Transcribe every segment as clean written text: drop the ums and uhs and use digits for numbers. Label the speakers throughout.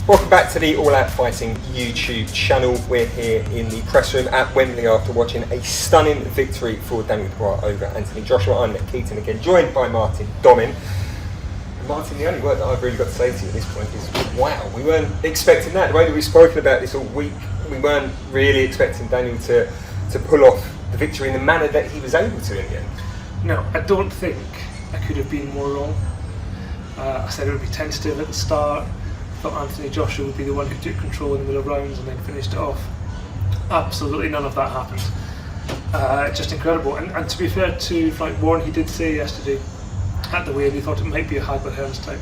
Speaker 1: Welcome back to the All Out Fighting YouTube channel. We're here in the press room at Wembley after watching a stunning victory for Daniel Dubois over Anthony Joshua. I'm Ned Keating again, joined by Martin Domin. Martin, the only word that I've really got to say to you at this point is wow. We weren't expecting that. The way that we've spoken about this all week, we weren't really expecting Daniel to pull off the victory in the manner that he was able to in the end.
Speaker 2: No, I don't think I could have been more wrong. I said it would be tentative at the start. I thought Anthony Joshua would be the one who took control in the middle of rounds and then finished it off. Absolutely none of that happened. Just incredible. And to be fair to Frank Warren, he did say yesterday at the weigh-in he thought it might be a Hagler Hearns type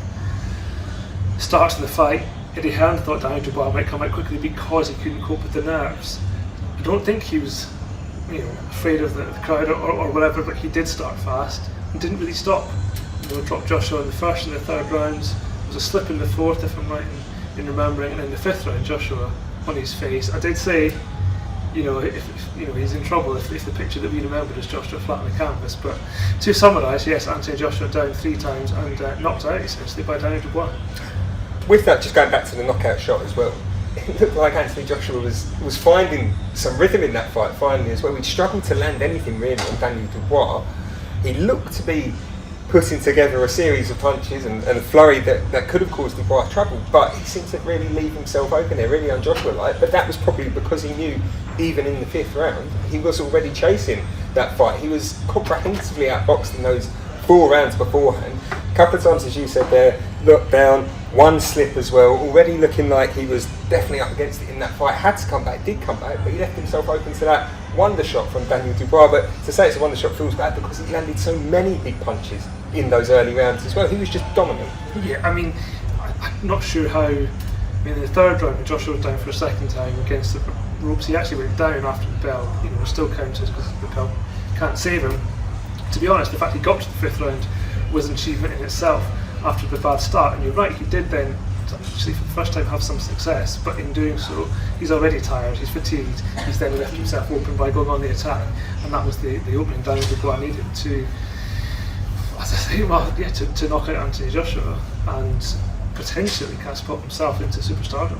Speaker 2: start to the fight. Eddie Hearn thought Daniel Dubois might come out quickly because he couldn't cope with the nerves. I don't think he was afraid of the crowd or whatever, but he did start fast and didn't really stop. Dropped Joshua in the first and the third rounds. There was a slip in the fourth, if I'm right in remembering, and in the fifth round, Joshua on his face. I did say, if he's in trouble if the picture that we remembered is Joshua flat on the canvas. But to summarise, yes, Anthony Joshua down 3 times and knocked out essentially by Daniel Dubois. With
Speaker 1: that, just going back to the knockout shot as well, it looked like Anthony Joshua was finding some rhythm in that fight finally as well. He'd struggled to land anything really on Daniel Dubois. He looked to be putting together a series of punches and a flurry that could have caused Dubois trouble, but he seemed to really leave himself open there, really un-Joshua-like. But that was probably because he knew even in the 5th round he was already chasing that fight. He was comprehensively outboxed in those 4 rounds beforehand. A couple of times, as you said there, looked down, one slip as well, already looking like he was definitely up against it in that fight. Had to come back, did come back, but he left himself open to that wonder shot from Daniel Dubois. But to say it's a wonder shot feels bad because he landed so many big punches in those early rounds as well. He was just dominant.
Speaker 2: Yeah, I'm not sure how. In the third round, when Joshua was down for a second time against the ropes, he actually went down after the bell. Was still counted because the bell can't save him. To be honest, the fact he got to the 5th round was an achievement in itself after the bad start. And you're right, he did then actually for the first time have some success, but in doing so he's already tired, he's fatigued, he's then left himself open by going on the attack, and that was the opening Daniel Dubois needed to, as I say, to knock out Anthony Joshua and potentially catapult himself into superstardom.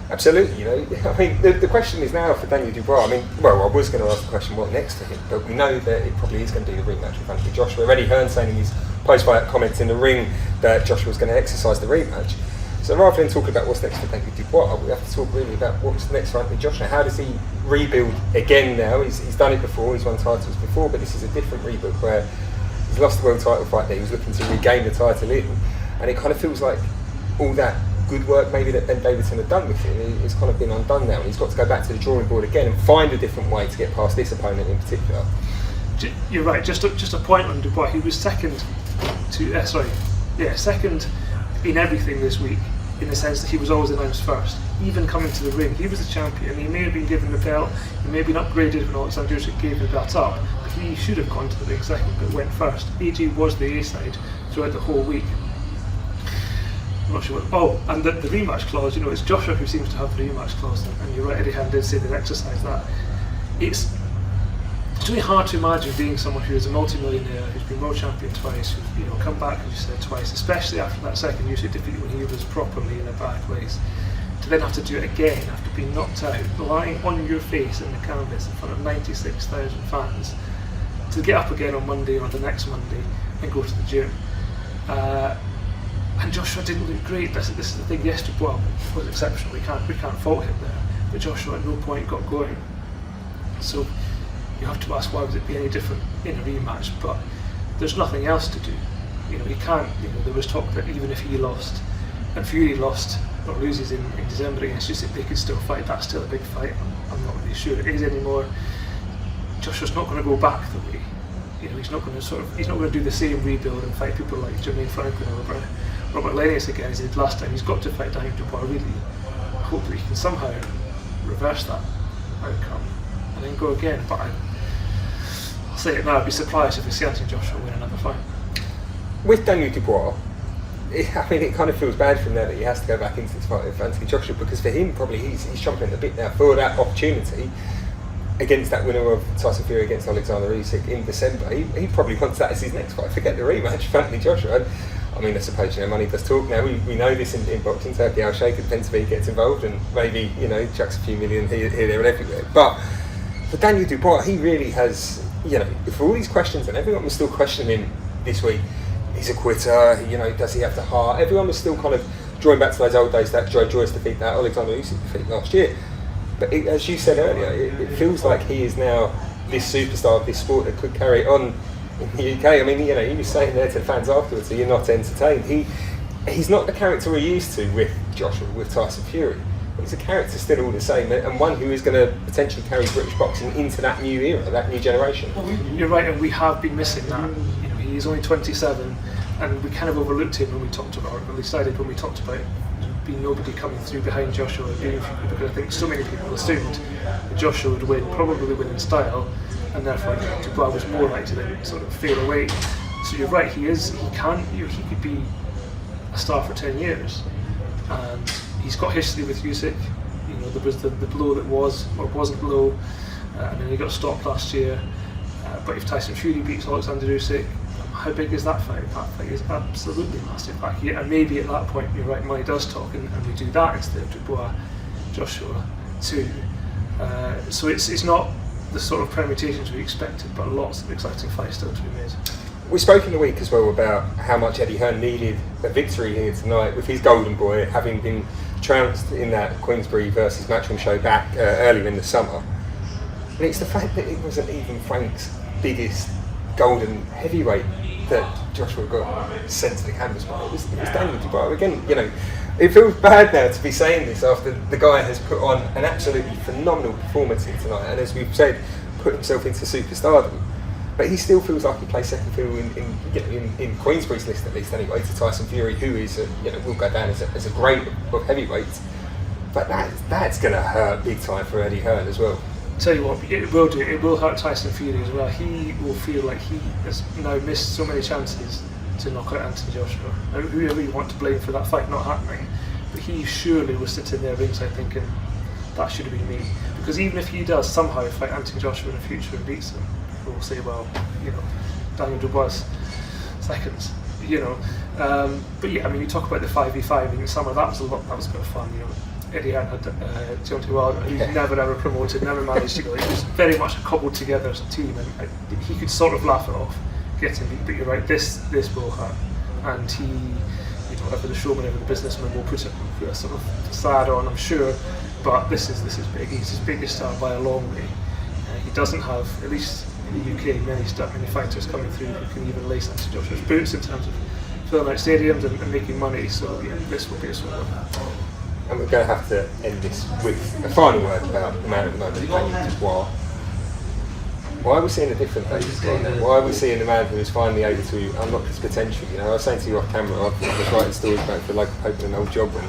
Speaker 1: Absolutely, the question is now for Daniel Dubois. I was going to ask the question what next to him, but we know that it probably is going to be the rematch with Anthony Joshua. Eddie Hearn saying in his post-fight comments in the ring that Joshua was going to exercise the rematch. So rather than talking about what's next for Daniel Dubois, we have to talk really about what's next for Anthony Joshua. How does he rebuild again now? He's done it before, he's won titles before, but this is a different rebuild where he's lost the world title fight there, he was looking to regain the title in, and it kind of feels like all that good work maybe that Ben Davidson had done with him has kind of been undone now, and he's got to go back to the drawing board again and find a different way to get past this opponent in particular.
Speaker 2: You're right, just a point on Dubois. He was second in everything this week, in the sense that he was always announced first. Even coming to the ring, he was the champion. He may have been given the belt, he may have been upgraded when Alexander Usyk gave the belt up, but he should have gone to the ring second, but went first. AJ was the A side throughout the whole week. I'm not sure what. Oh, and the rematch clause, it's Joshua who seems to have the rematch clause, and you're right, Eddie Hearn did say they'd exercise that. It's really hard to imagine being someone who is a multi-millionaire, who's been world champion twice, who's come back, as you said, twice, especially after that second Usyk defeat when he was properly in a bad place, to then have to do it again after being knocked out, lying on your face in the canvas in front of 96,000 fans, to get up again on Monday or the next Monday and go to the gym. And Joshua didn't look great. This is the thing. Yes, Dubois was exceptional. We can't fault him there. But Joshua at no point got going. So you have to ask, why would it be any different in a rematch? But there's nothing else to do. He can't. There was talk that even if he lost and Fury lost or loses in December against Usyk, they could still fight. That's still a big fight. I'm not really sure it is anymore. Joshua's not going to go back the way. He's not going to do the same rebuild and fight people like Jermaine Franklin or Robert Lennox again as he did last time. He's got to fight Daniel Dubois really. I hope that he can somehow reverse that outcome and then go again. But I'll say it now, I'd be surprised if we see Anthony Joshua win another fight.
Speaker 1: With Daniel Dubois, it kind of feels bad for him now that he has to go back into this fight with Anthony Joshua, because for him probably he's chomping at the bit now for that opportunity against that winner of Tyson Fury against Alexander Usyk in December. He probably wants that as his next fight. Forget the rematch for Anthony Joshua. I mean, I suppose, money does talk now. We know this in boxing. Turkey Al-Sheikh at Penn gets involved and maybe, chucks a few million here, there and everywhere. But for Daniel Dubois, he really has, for all these questions, and everyone was still questioning him this week, he's a quitter, does he have the heart? Everyone was still kind of drawing back to those old days, that Joe Joyce defeat, that Alexander Usyk defeat last year. But as you said earlier, it feels like he is now this superstar of this sport that could carry it on in the UK. I mean, he was saying there to the fans afterwards, you're not entertained. He's not the character we're used to with Joshua, with Tyson Fury. But he's a character still all the same, and one who is going to potentially carry British boxing into that new era, that new generation.
Speaker 2: You're right, and we have been missing that. He's only 27, and we kind of overlooked him when we talked about it. At least I did when we talked about being nobody coming through behind Joshua, because I think so many people assumed that Joshua would win, probably win in style, and therefore Dubois was more likely to sort of fade away. So you're right, he could be a star for 10 years, and he's got history with Usyk. There was the blow that was or wasn't blow, and then he got stopped last year. But if Tyson Fury beats Alexander Usyk, how big is that fight? That fight is absolutely massive. And maybe at that point, you're right, money does talk, and we do that instead of Dubois, Joshua too. So it's not the sort of permutations we expected, but lots of exciting fights still to be made.
Speaker 1: We spoke in the week as well about how much Eddie Hearn needed a victory here tonight with his golden boy having been trounced in that Queensberry versus Matchroom show back earlier in the summer. And it's the fact that it wasn't even Frank's biggest golden heavyweight that Joshua got sent to the canvas by. It was Daniel Dubois. Again, it feels bad now to be saying this after the guy has put on an absolutely phenomenal performance here tonight, and as we've said, put himself into superstardom. But he still feels like he plays second fiddle in Queensberry's list, at least anyway, to Tyson Fury, who is will go down as a great of heavyweights. But that's going to hurt big time for Eddie Hearn as well.
Speaker 2: Tell you what, it will do. It will hurt Tyson Fury as well. He will feel like he has now missed so many chances to knock out Anthony Joshua. Now, whoever you want to blame for that fight not happening, but he surely was sitting there ringside thinking that should have been me. Because even if he does somehow fight Anthony Joshua in the future and beats him, we'll say, well, Daniel Dubois seconds. But yeah, I mean, you talk about the 5v5 in the summer. That was a bit of fun. Eddie Hearn had Deontay Wilder, who's never ever promoted, never managed to go. It was very much cobbled together as a team, and he could sort of laugh it off, getting beat. But you're right, this will hurt, and he, ever the showman, ever the businessman, will put a sort of facade on, I'm sure. But this is big. He's his biggest star by a long way. He doesn't have, at least in the UK, many fighters coming through who can even lace Anthony Joshua's boots in terms of filling out stadiums and making money. So yeah, this will be a sort of.
Speaker 1: And we're going to have to end this with a final word about the man at the moment, Daniel Dubois. Why are we seeing a different David right now? Why are we seeing a man who is finally able to unlock his potential? I was saying to you off camera, I was writing stories about for the local paper an old job when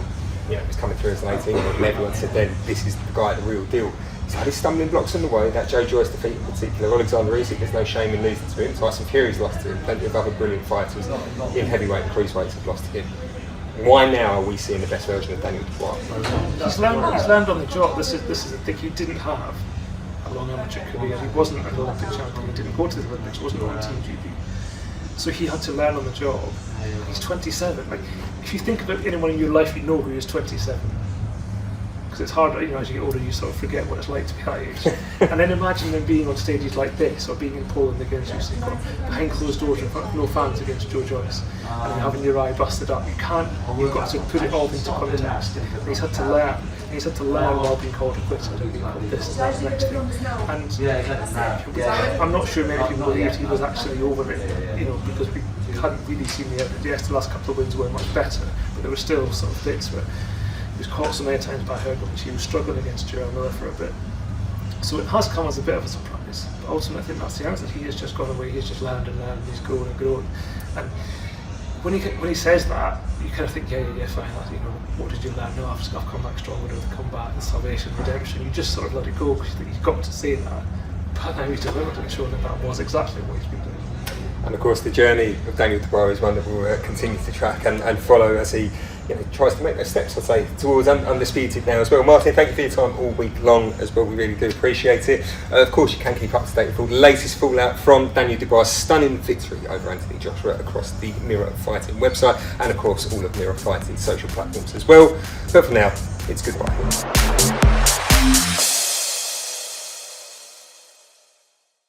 Speaker 1: he was coming through as an 18-year-old, and everyone said then, this is the guy, the real deal. He's had his stumbling blocks on the way, that Joe Joyce defeat in particular, Alexander Usyk, there's no shame in losing to him, Tyson Fury's lost to him, plenty of other brilliant fighters in heavyweight and cruiserweights have lost to him. Why now are we seeing the best version of Daniel Dubois?
Speaker 2: He's learned on the job. This is the thing. He didn't have a long amateur career. He wasn't an Olympic champion. He didn't go to the Olympics. Wasn't on Team GB. So he had to learn on the job. He's 27. Like, if you think about anyone in your life, you know who is 27. Because it's hard, as you get older, you sort of forget what it's like to be that age. And then imagine them being on stages like this, or being in Poland against Usyk, or behind closed doors in front of no fans against Joe Joyce, and having your eye busted up. You've got to put it all into context. And he's had to learn. He's had to learn while being called a quitter and being called this and that next thing. And I'm not sure many people believed he was actually over it, because we hadn't really seen the evidence. Yes, the last couple of wins were much better, but there were still sort of bits where he was caught so many times by Hergovich. He was struggling against Gerald Miller for a bit. So it has come as a bit of a surprise. But ultimately, I think that's the answer. He has just gone away, he's just learned and learned, he's grown and grown. And when he says that, you kind of think, yeah, fine, what did you learn? No, I've come back stronger, the comeback, the salvation, redemption. You just sort of let it go because he's got to say that. But now he's delivered and shown that was exactly what he's been doing.
Speaker 1: And of course, the journey of Daniel Dubois is one that we'll continue to track and follow as he tries to make those steps, I'd say, towards undisputed now as well. Martin, thank you for your time all week long as well. We really do appreciate it. Of course, you can keep up to date with all the latest fallout from Daniel Dubois' stunning victory over Anthony Joshua across the Mirror Fighting website, and of course all of Mirror Fighting social platforms as well. But for now, it's goodbye.